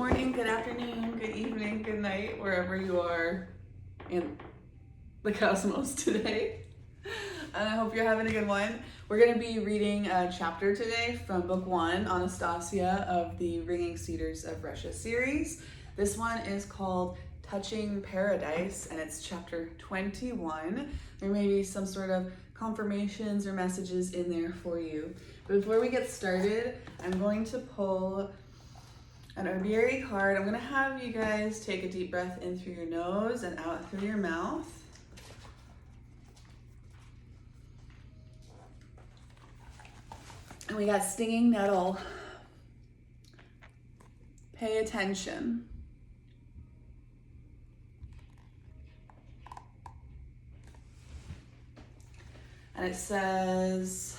morning, good afternoon, good evening, good night, wherever you are in the cosmos today. And I hope you're having a good one. We're going to be reading a chapter today from book 1, Anastasia, of the Ringing Cedars of Russia series. This one is called Touching Paradise, and it's chapter 21. There may be some sort of confirmations or messages in there for you. But before we get started, I'm going to pull an herbiary card. I'm going to have you guys take a deep breath in through your nose and out through your mouth. And we got stinging nettle. Pay attention. And it says,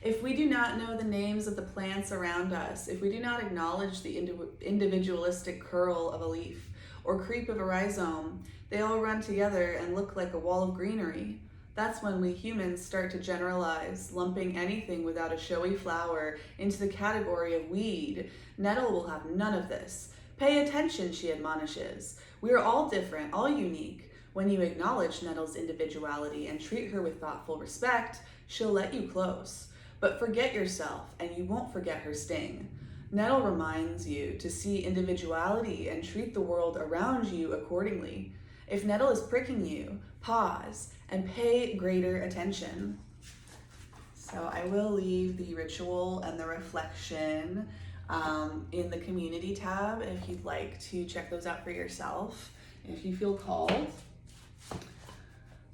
if we do not know the names of the plants around us, if we do not acknowledge the individualistic curl of a leaf or creep of a rhizome, they all run together and look like a wall of greenery. That's when we humans start to generalize, lumping anything without a showy flower into the category of weed. Nettle will have none of this. Pay attention, she admonishes. We are all different, all unique. When you acknowledge Nettle's individuality and treat her with thoughtful respect, she'll let you close. But forget yourself, and you won't forget her sting. Nettle reminds you to see individuality and treat the world around you accordingly. If Nettle is pricking you, pause and pay greater attention. So I will leave the ritual and the reflection in the community tab if you'd like to check those out for yourself, if you feel called.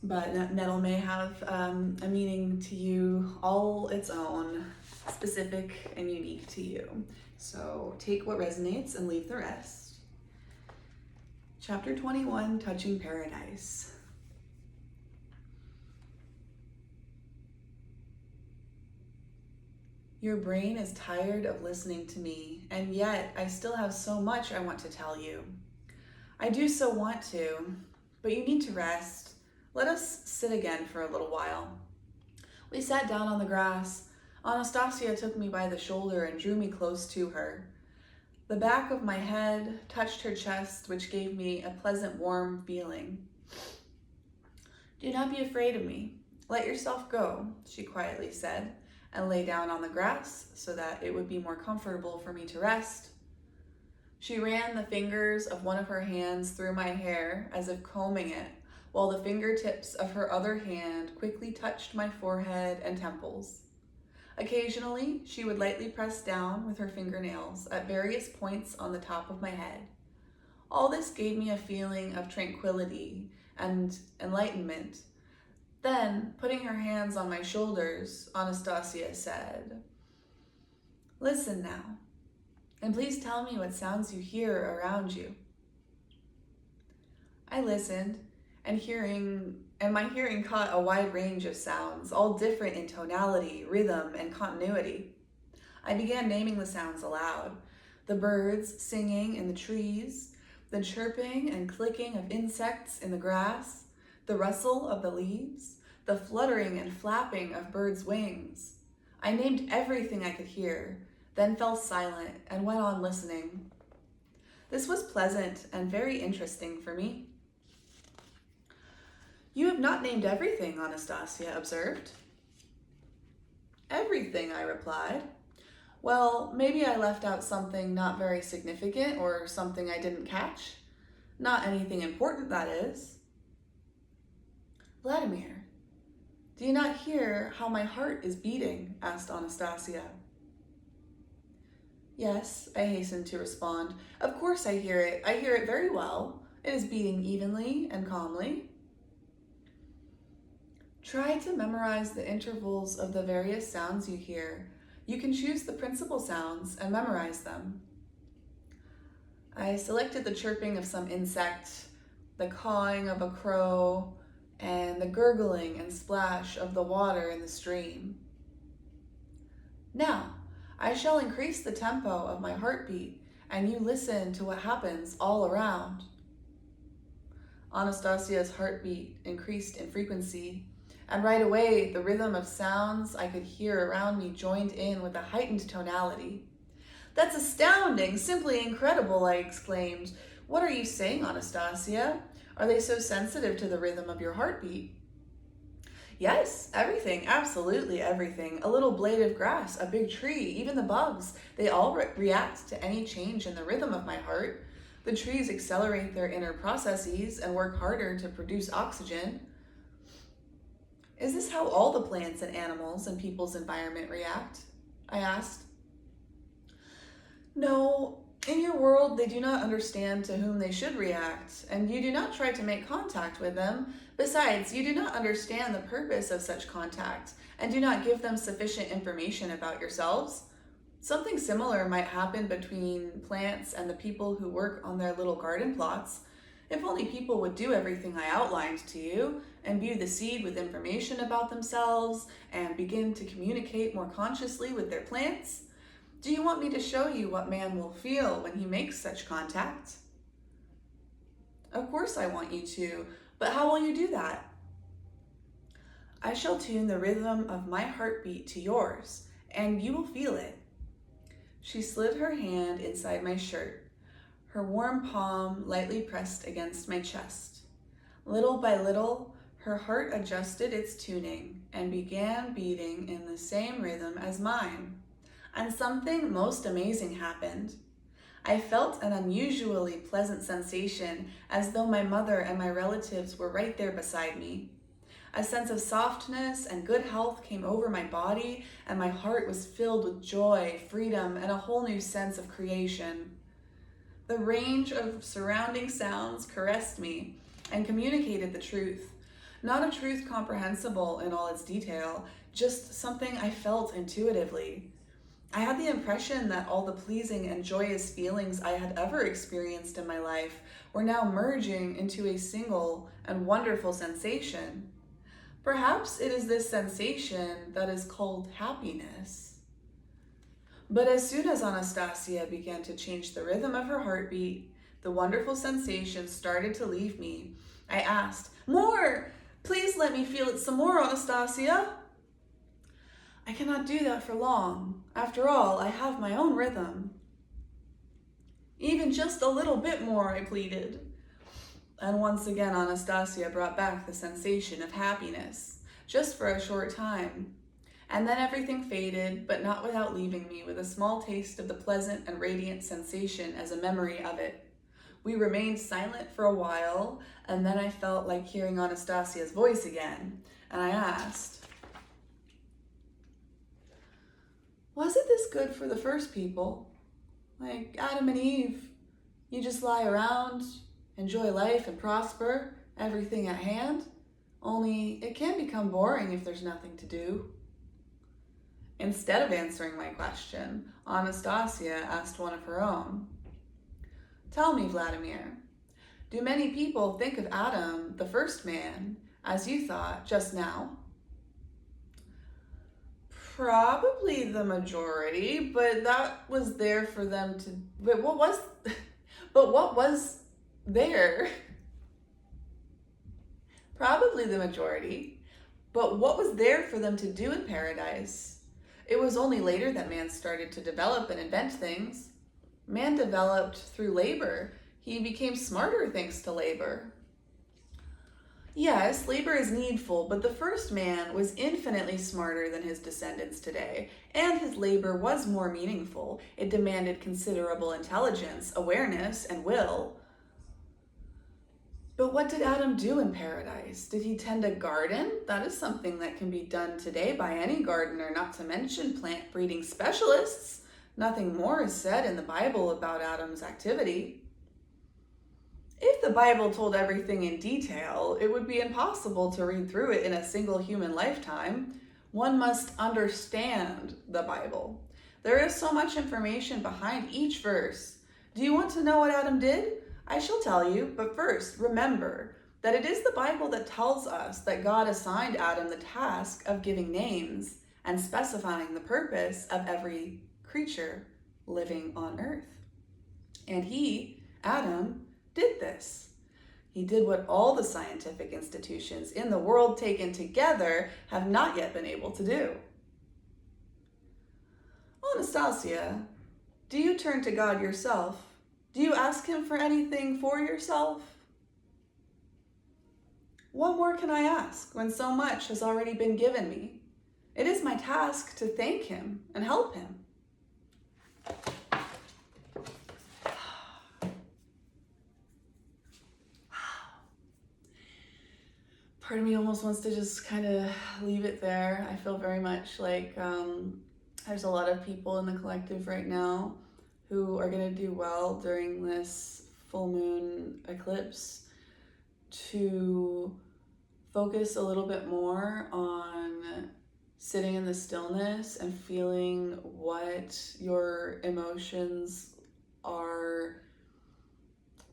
But Nettle may have a meaning to you all its own, specific and unique to you. So take what resonates and leave the rest. Chapter 21, Touching Paradise. Your brain is tired of listening to me, and yet I still have so much I want to tell you. I do so want to, but you need to rest. Let us sit again for a little while. We sat down on the grass. Anastasia took me by the shoulder and drew me close to her. The back of my head touched her chest, which gave me a pleasant, warm feeling. Do not be afraid of me. Let yourself go, she quietly said, and lay down on the grass so that it would be more comfortable for me to rest. She ran the fingers of one of her hands through my hair as if combing it, while the fingertips of her other hand quickly touched my forehead and temples. Occasionally, she would lightly press down with her fingernails at various points on the top of my head. All this gave me a feeling of tranquility and enlightenment. Then, putting her hands on my shoulders, Anastasia said, "Listen now, and please tell me what sounds you hear around you." I listened, and my hearing caught a wide range of sounds, all different in tonality, rhythm, and continuity. I began naming the sounds aloud: the birds singing in the trees, the chirping and clicking of insects in the grass, the rustle of the leaves, the fluttering and flapping of birds' wings. I named everything I could hear, then fell silent and went on listening. This was pleasant and very interesting for me. You have not named everything, Anastasia observed. Everything, I replied. Well, maybe I left out something not very significant or something I didn't catch. Not anything important, that is. Vladimir, do you not hear how my heart is beating? Asked Anastasia. Yes, I hastened to respond. Of course I hear it. I hear it very well. It is beating evenly and calmly. Try to memorize the intervals of the various sounds you hear. You can choose the principal sounds and memorize them. I selected the chirping of some insect, the cawing of a crow, and the gurgling and splash of the water in the stream. Now, I shall increase the tempo of my heartbeat, and you listen to what happens all around. Anastasia's heartbeat increased in frequency, and right away, the rhythm of sounds I could hear around me joined in with a heightened tonality. That's astounding, simply incredible, I exclaimed. What are you saying, Anastasia? Are they so sensitive to the rhythm of your heartbeat? Yes, everything, absolutely everything. A little blade of grass, a big tree, even the bugs, they all react to any change in the rhythm of my heart. The trees accelerate their inner processes and work harder to produce oxygen. Is this how all the plants and animals in people's environment react? I asked. No, in your world they do not understand to whom they should react, and you do not try to make contact with them. Besides, you do not understand the purpose of such contact, and do not give them sufficient information about yourselves. Something similar might happen between plants and the people who work on their little garden plots. If only people would do everything I outlined to you, imbue the seed with information about themselves, and begin to communicate more consciously with their plants. Do you want me to show you what man will feel when he makes such contact? Of course I want you to, but how will you do that? I shall tune the rhythm of my heartbeat to yours, and you will feel it. She slid her hand inside my shirt, her warm palm lightly pressed against my chest. Little by little, her heart adjusted its tuning and began beating in the same rhythm as mine. And something most amazing happened. I felt an unusually pleasant sensation, as though my mother and my relatives were right there beside me. A sense of softness and good health came over my body, and my heart was filled with joy, freedom, and a whole new sense of creation. The range of surrounding sounds caressed me and communicated the truth. Not a truth comprehensible in all its detail, just something I felt intuitively. I had the impression that all the pleasing and joyous feelings I had ever experienced in my life were now merging into a single and wonderful sensation. Perhaps it is this sensation that is called happiness. But as soon as Anastasia began to change the rhythm of her heartbeat, the wonderful sensation started to leave me. I asked, "More! Please let me feel it some more, Anastasia." "I cannot do that for long. After all, I have my own rhythm." "Even just a little bit more," I pleaded. And once again, Anastasia brought back the sensation of happiness, just for a short time. And then everything faded, but not without leaving me with a small taste of the pleasant and radiant sensation as a memory of it. We remained silent for a while, and then I felt like hearing Anastasia's voice again, and I asked, "Was it this good for the first people? Like Adam and Eve, you just lie around, enjoy life and prosper, everything at hand, only it can become boring if there's nothing to do." Instead of answering my question, Anastasia asked one of her own. "Tell me, Vladimir, do many people think of Adam, the first man, as you thought just now?" "Probably the majority, but that was there for them to, but what was there?" "Probably the majority, but what was there for them to do in paradise? It was only later that man started to develop and invent things. Man developed through labor. He became smarter thanks to labor." "Yes, labor is needful, but the first man was infinitely smarter than his descendants today, and his labor was more meaningful. It demanded considerable intelligence, awareness, and will." "But what did Adam do in paradise? Did he tend a garden? That is something that can be done today by any gardener, not to mention plant breeding specialists. Nothing more is said in the Bible about Adam's activity." "If the Bible told everything in detail, it would be impossible to read through it in a single human lifetime. One must understand the Bible. There is so much information behind each verse. Do you want to know what Adam did? I shall tell you, but first, remember that it is the Bible that tells us that God assigned Adam the task of giving names and specifying the purpose of every creature living on earth. And he, Adam, did this. He did what all the scientific institutions in the world taken together have not yet been able to do." "Anastasia, Do you turn to God yourself? Do you ask him for anything for yourself? What more can I ask when so much has already been given me? It is my task to thank him and help him. Part of me almost wants to just kind of leave it there. I feel very much like there's a lot of people in the collective right now who are going to do well during this full moon eclipse to focus a little bit more on sitting in the stillness and feeling what your emotions are,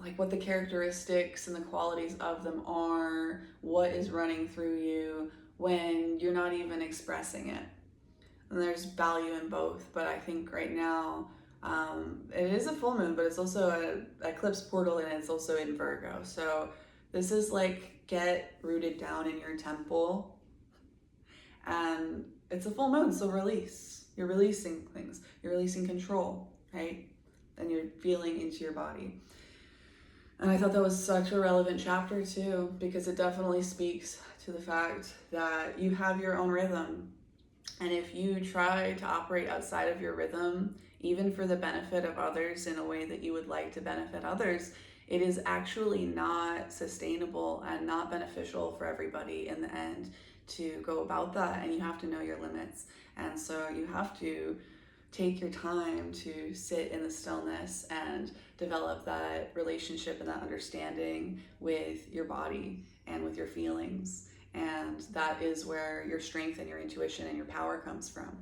like what the characteristics and the qualities of them are, what is running through you when you're not even expressing it. And there's value in both, but I think right now it is a full moon, but it's also an eclipse portal, and it's also in Virgo. So this is like, get rooted down in your temple, and it's a full moon, so release. You're releasing things, you're releasing control, right? And you're feeling into your body. And I thought that was such a relevant chapter too, because it definitely speaks to the fact that you have your own rhythm. And if you try to operate outside of your rhythm, even for the benefit of others in a way that you would like to benefit others, it is actually not sustainable and not beneficial for everybody in the end to go about that. And you have to know your limits. And so you have to take your time to sit in the stillness and develop that relationship and that understanding with your body and with your feelings. And that is where your strength and your intuition and your power comes from.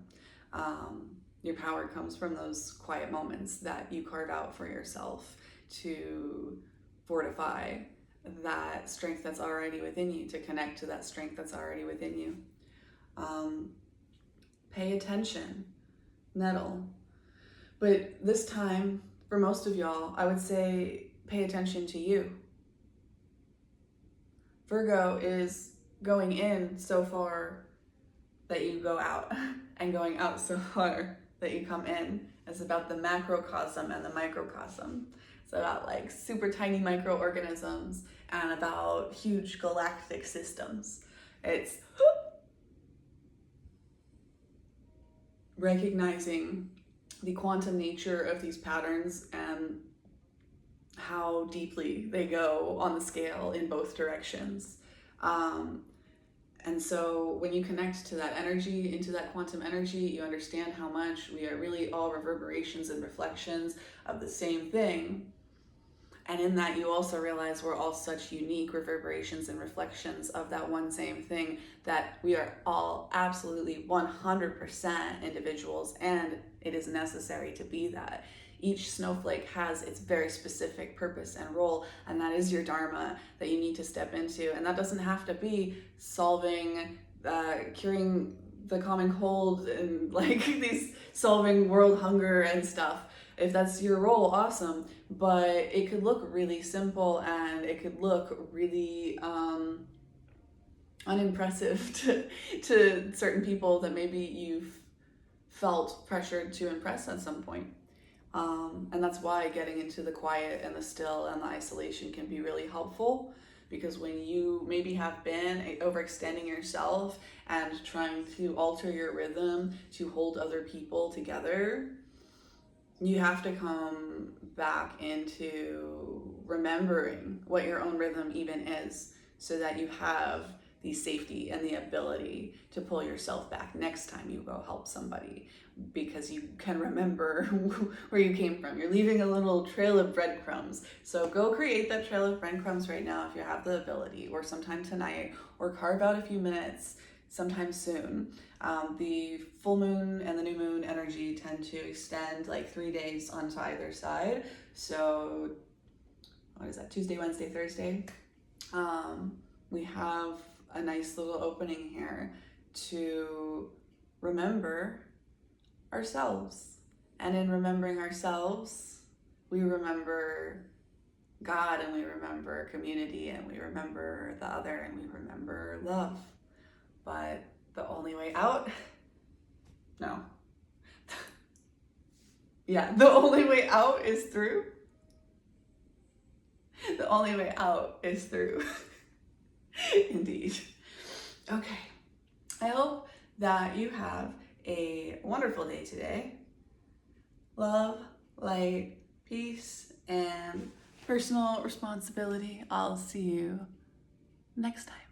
Your power comes from those quiet moments that you carve out for yourself to fortify that strength that's already within you, to connect to that strength that's already within you. Pay attention, nettle. But this time, for most of y'all, I would say pay attention to you. Virgo is going in so far that you go out, and going out so far that you come in. It's about the macrocosm and the microcosm. It's about like super tiny microorganisms and about huge galactic systems. It's recognizing the quantum nature of these patterns and how deeply they go on the scale in both directions. And so when you connect to that energy, into that quantum energy, you understand how much we are really all reverberations and reflections of the same thing. And in that, you also realize we're all such unique reverberations and reflections of that one same thing, that we are all absolutely 100% individuals, and it is necessary to be that. Each snowflake has its very specific purpose and role, and that is your dharma that you need to step into. And that doesn't have to be solving, curing the common cold and like these solving world hunger and stuff. If that's your role, awesome. But it could look really simple, and it could look really unimpressive to certain people that maybe you've felt pressured to impress at some point. And that's why getting into the quiet and the still and the isolation can be really helpful, because when you maybe have been overextending yourself and trying to alter your rhythm to hold other people together, you have to come back into remembering what your own rhythm even is, so that you have the safety and the ability to pull yourself back next time you go help somebody, because you can remember where you came from. You're leaving a little trail of breadcrumbs. So go create that trail of breadcrumbs right now if you have the ability, or sometime tonight, or carve out a few minutes sometime soon. The full moon and the new moon energy tend to extend like 3 days onto either side. So what is that, Tuesday, Wednesday, Thursday? We have a nice little opening here to remember ourselves. And in remembering ourselves, we remember God, and we remember community, and we remember the other, and we remember love. But the only way out? No. Yeah, the only way out is through. The only way out is through. Indeed. Okay. I hope that you have a wonderful day today. Love, light, peace, and personal responsibility. I'll see you next time.